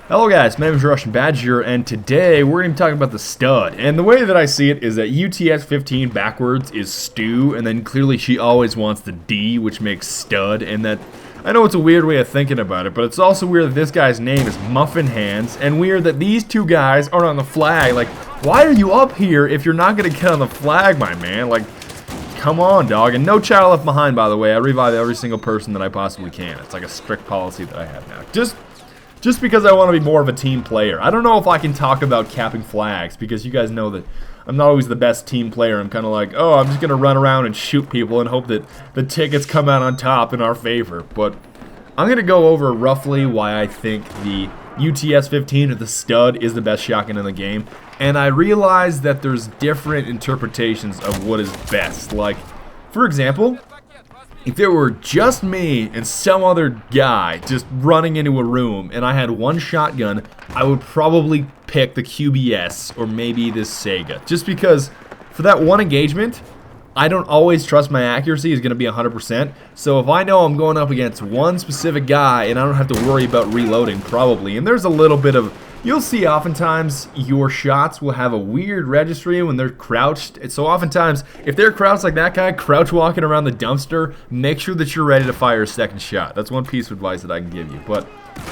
Hello guys, my name is TheRussianBadger, and today we're going to be talking about the stud. And the way that I see it is that UTS-15 backwards is stew, and then clearly she always wants the D, which makes stud, and that... I know it's a weird way of thinking about it, but it's also weird that this guy's name is Muffin Hands, and weird that these two guys aren't on the flag. Like, why are you up here if you're not going to get on the flag, my man? Like, come on, dog. And no child left behind, by the way. I revive every single person that I possibly can. It's like a strict policy that I have now. Just because I want to be more of a team player. I don't know if I can talk about capping flags, because you guys know that I'm not always the best team player. I'm kind of like, oh, I'm just going to run around and shoot people and hope that the tickets come out on top in our favor. But I'm going to go over roughly why I think the UTS-15 or the stud is the best shotgun in the game. And I realize that there's different interpretations of what is best. Like, for example, if it were just me and some other guy just running into a room and I had one shotgun, I would probably pick the QBS or maybe this Sega. Just because for that one engagement, I don't always trust my accuracy is going to be 100%. So if I know I'm going up against one specific guy and I don't have to worry about reloading probably, and there's a little bit of... You'll see oftentimes your shots will have a weird registry when they're crouched. So oftentimes, if they're crouched like that guy, crouch walking around the dumpster, make sure that you're ready to fire a second shot. That's one piece of advice that I can give you. But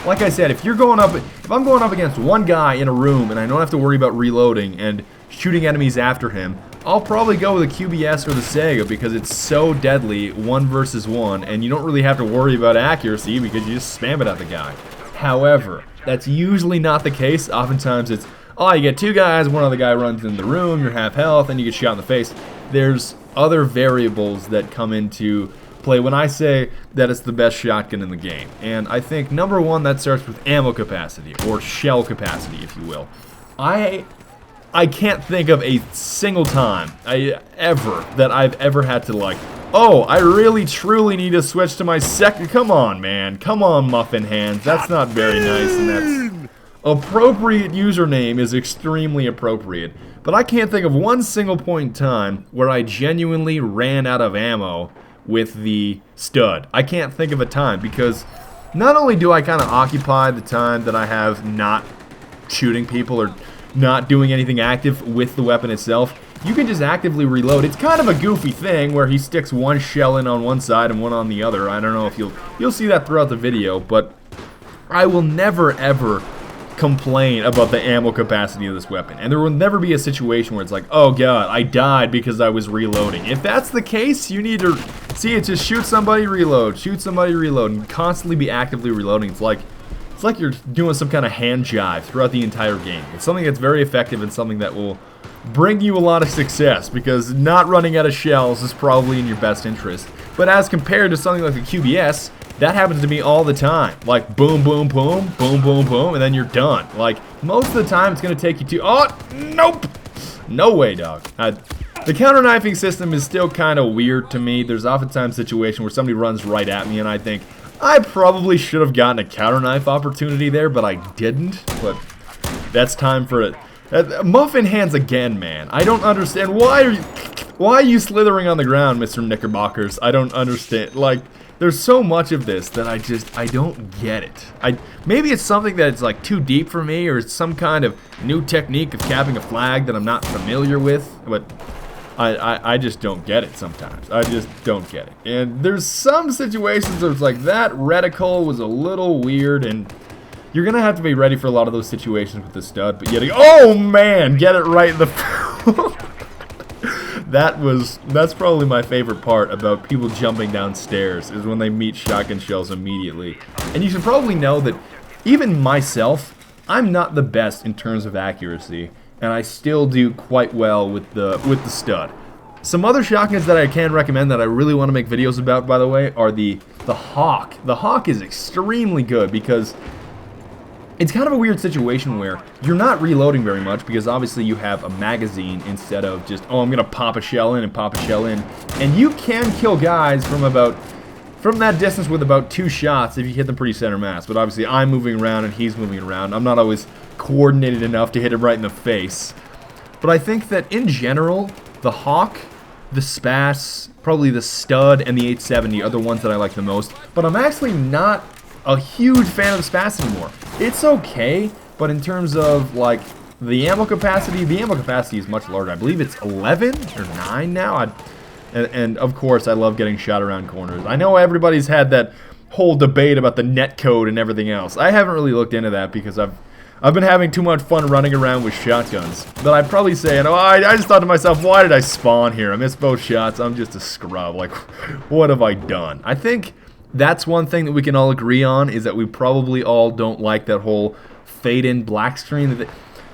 like I said, if I'm going up against one guy in a room and I don't have to worry about reloading and shooting enemies after him, I'll probably go with the QBS or the Sega because it's so deadly, 1 versus 1, and you don't really have to worry about accuracy because you just spam it at the guy. However, that's usually not the case. Oftentimes it's, oh, you get two guys, one other guy runs in the room, you're half health, and you get shot in the face. There's other variables that come into play when I say that it's the best shotgun in the game. And I think, number one, that starts with ammo capacity, or shell capacity, if you will. I can't think of a single time that I've ever had to, like, oh, I really truly need to switch to my second. Come on, man. Come on, Muffin Hands. That's not very nice, and that's... Appropriate username is extremely appropriate. But I can't think of one single point in time where I genuinely ran out of ammo with the stud. I can't think of a time, because not only do I kind of occupy the time that I have not shooting people or not doing anything active with the weapon itself, you can just actively reload. It's kind of a goofy thing where he sticks one shell in on one side and one on the other. I don't know if you'll see that throughout the video, but I will never ever complain about the ammo capacity of this weapon. And there will never be a situation where it's like, oh god, I died because I was reloading. If that's the case, you need to see it, just shoot somebody, reload, and constantly be actively reloading. It's like you're doing some kind of hand jive throughout the entire game. It's something that's very effective and something that will bring you a lot of success, because not running out of shells is probably in your best interest. But as compared to something like the QBS, that happens to me all the time. Like boom, boom, boom, boom, boom, boom, and then you're done. Like most of the time it's going to take you to... Oh, nope! No way, dog. The counter-knifing system is still kind of weird to me. There's oftentimes a situation where somebody runs right at me and I think, I probably should have gotten a counter-knife opportunity there, but I didn't. But that's time for it. Muffin Hands again, man. I don't understand. Why are you slithering on the ground, Mr. Knickerbockers? I don't understand. Like, there's so much of this that I don't get it. Maybe it's something that's like too deep for me, or it's some kind of new technique of capping a flag that I'm not familiar with, but I just don't get it sometimes. I just don't get it. And there's some situations where it's like, that reticle was a little weird, and you're going to have to be ready for a lot of those situations with the stud, but yet, oh man, get it right in the... That's probably my favorite part about people jumping downstairs, is when they meet shotgun shells immediately. And you should probably know that even myself, I'm not the best in terms of accuracy, and I still do quite well with the stud. Some other shotguns that I can recommend that I really want to make videos about, by the way, are the Hawk. The Hawk is extremely good because it's kind of a weird situation where you're not reloading very much, because obviously you have a magazine instead of just, oh, I'm going to pop a shell in and pop a shell in. And you can kill guys from that distance with about 2 shots if you hit them pretty center mass. But obviously I'm moving around and he's moving around. I'm not always coordinated enough to hit him right in the face. But I think that in general, the Hawk, the Spas, probably the Stud, and the 870 are the ones that I like the most. But I'm actually not a huge fan of the Spas anymore. it's okay, but in terms of, like, the ammo capacity is much larger. I believe it's 11 or 9 now. And of course, I love getting shot around corners. I know everybody's had that whole debate about the net code and everything else. I haven't really looked into that because I've been having too much fun running around with shotguns. But I'd probably say, I just thought to myself, why did I spawn here? I missed both shots. I'm just a scrub. Like, what have I done? I think that's one thing that we can all agree on, is that we probably all don't like that whole fade-in black screen.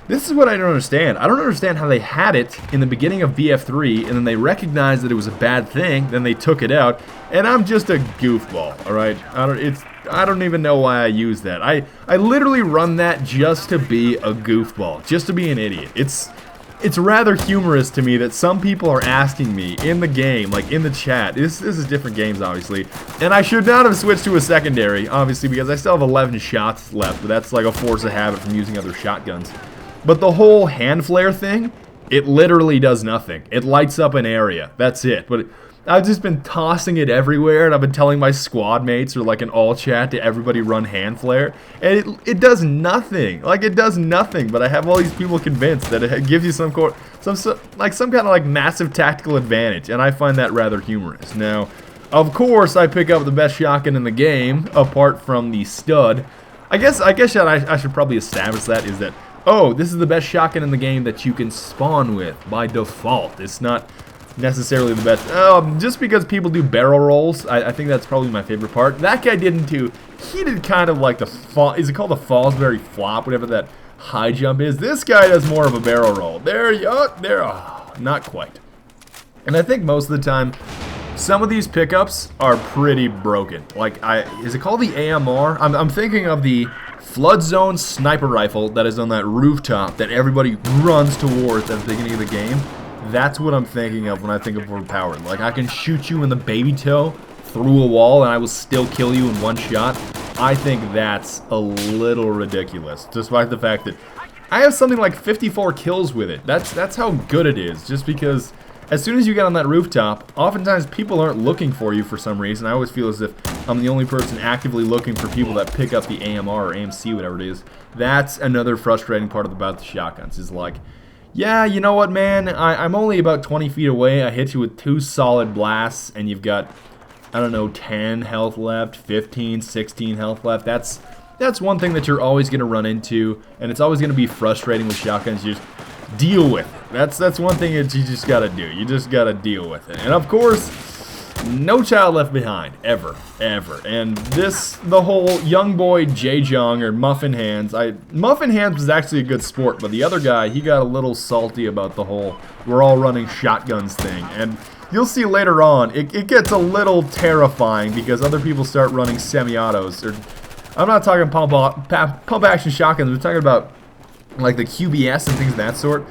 This is what I don't understand. I don't understand how they had it in the beginning of BF3, and then they recognized that it was a bad thing, then they took it out, and I'm just a goofball, alright? I don't even know why I use that. I literally run that just to be a goofball, just to be an idiot. It's rather humorous to me that some people are asking me in the game, like in the chat, this is different games obviously, and I should not have switched to a secondary, obviously, because I still have 11 shots left, but that's like a force of habit from using other shotguns. But the whole hand flare thing, it literally does nothing. It lights up an area. That's it. But I've just been tossing it everywhere, and I've been telling my squad mates or like an all chat to everybody run hand flare, and it does nothing. Like, it does nothing. But I have all these people convinced that it gives you some kind of like massive tactical advantage, and I find that rather humorous. Now, of course, I pick up the best shotgun in the game apart from the stud. I guess I should probably establish that, is that, oh, this is the best shotgun in the game that you can spawn with by default. It's not necessarily the best. Just because people do barrel rolls, I think that's probably my favorite part. That guy didn't do. He did kind of like the is it called the Fosbury flop, whatever that high jump is. This guy does more of a barrel roll. Not quite. And I think most of the time, some of these pickups are pretty broken. Like, is it called the AMR? I'm thinking of the Flood Zone sniper rifle that is on that rooftop that everybody runs towards at the beginning of the game. That's what I'm thinking of when I think of overpowered. Like, I can shoot you in the baby toe through a wall and I will still kill you in one shot. I think that's a little ridiculous, despite the fact that I have something like 54 kills with it. That's how good it is, just because as soon as you get on that rooftop, oftentimes people aren't looking for you for some reason. I always feel as if I'm the only person actively looking for people that pick up the AMR or AMC, whatever it is. That's another frustrating part about the shotguns, is like, yeah, you know what, man? I'm only about 20 feet away. I hit you with 2 solid blasts, and you've got, I don't know, 10 health left, 15, 16 health left. That's one thing that you're always going to run into, and it's always going to be frustrating with shotguns. You just deal with it. That's one thing that you just gotta do. You just gotta deal with it. And of course, no child left behind, ever. And the whole young boy Jajong, or Muffin Hands, Muffin Hands was actually a good sport, but the other guy, he got a little salty about the whole we're all running shotguns thing. And you'll see later on, it gets a little terrifying because other people start running semi-autos. I'm not talking pump action shotguns, we're talking about like the QBS and things of that sort.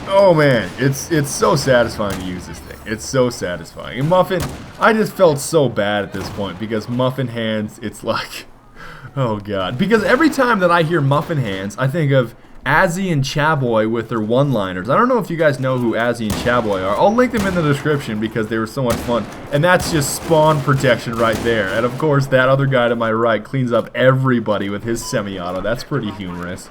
Oh man, it's so satisfying to use this thing. It's so satisfying. And Muffin, I just felt so bad at this point because Muffin Hands, it's like, oh god. Because every time that I hear Muffin Hands, I think of Azzy and Chaboy with their one-liners. I don't know if you guys know who Azzy and Chaboy are. I'll link them in the description because they were so much fun. And that's just spawn protection right there. And of course, that other guy to my right cleans up everybody with his semi-auto. That's pretty humorous.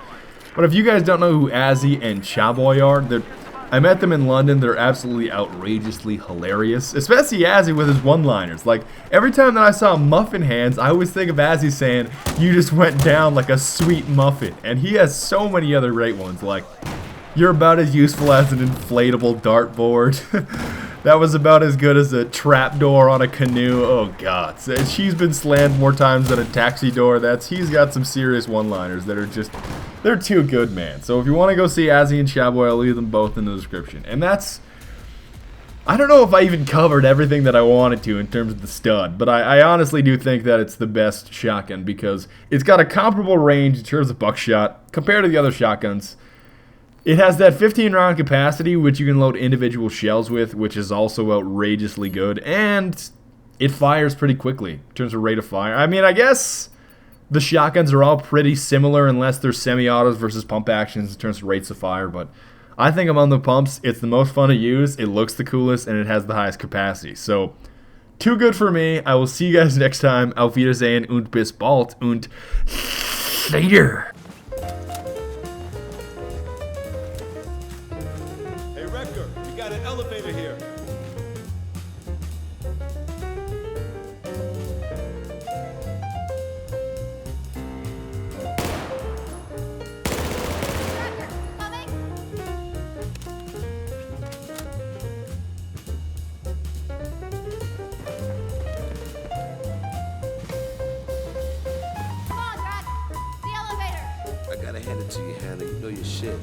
But if you guys don't know who Azzy and Chaboy are, I met them in London. They're absolutely outrageously hilarious, especially Azzy with his one-liners. Like, every time that I saw Muffin Hands, I always think of Azzy saying, "You just went down like a sweet muffin." And he has so many other great ones, like, "You're about as useful as an inflatable dartboard." That was about as good as a trapdoor on a canoe. Oh god, she's been slammed more times than a taxi door. He's got some serious one-liners that are just, they're too good, man. So if you want to go see Azzy and Chaboy, I'll leave them both in the description. And I don't know if I even covered everything that I wanted to in terms of the stud, but I honestly do think that it's the best shotgun because it's got a comparable range in terms of buckshot compared to the other shotguns. It has that 15-round capacity, which you can load individual shells with, which is also outrageously good, and it fires pretty quickly in terms of rate of fire. I mean, I guess the shotguns are all pretty similar unless they're semi-autos versus pump actions in terms of rates of fire, but I think among the pumps, it's the most fun to use, it looks the coolest, and it has the highest capacity. So, too good for me. I will see you guys next time. Auf Wiedersehen und bis bald und later. Hey, Wrecker, we got an elevator here. I gotta hand it to you, Hannah. You know your shit.